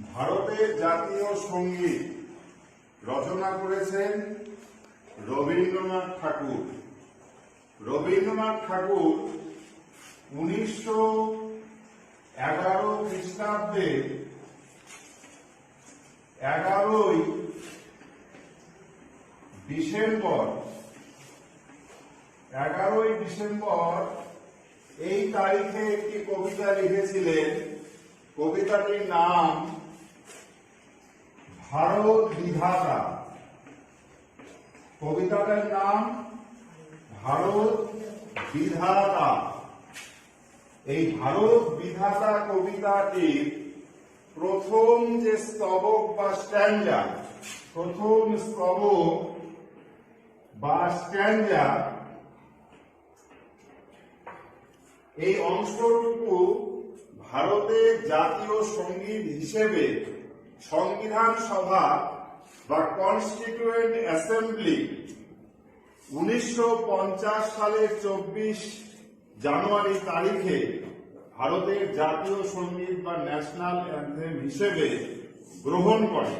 ভারতের জাতীয় সঙ্গীত রচনা করেছেন রবীন্দ্রনাথ ঠাকুর। রবীন্দ্রনাথ ঠাকুর 1911 খ্রিস্টাব্দে 11ই ডিসেম্বর এই তারিখে একটি কবিতা লিখেছিলেন। কবিতাটির নাম ভারত বিধাতা। কবিতাটার নাম ভারত বিধাতা। এই ভারত বিধাতা কবিতাটির প্রথম যে স্তবক বা স্ট্যান্জা, প্রথম স্তবক বা স্ট্যান্জা, এই অংশটুকু ভারতের জাতীয় সঙ্গীত হিসেবে সংবিধান সভা বা কনস্টিটিউয়েন্ট অ্যাসেম্বলি 1950 সালের 24 জানুয়ারি তারিখে ভারতের জাতীয় সঙ্গীত বা ন্যাশনাল অ্যানথেম হিসেবে গ্রহণ করে।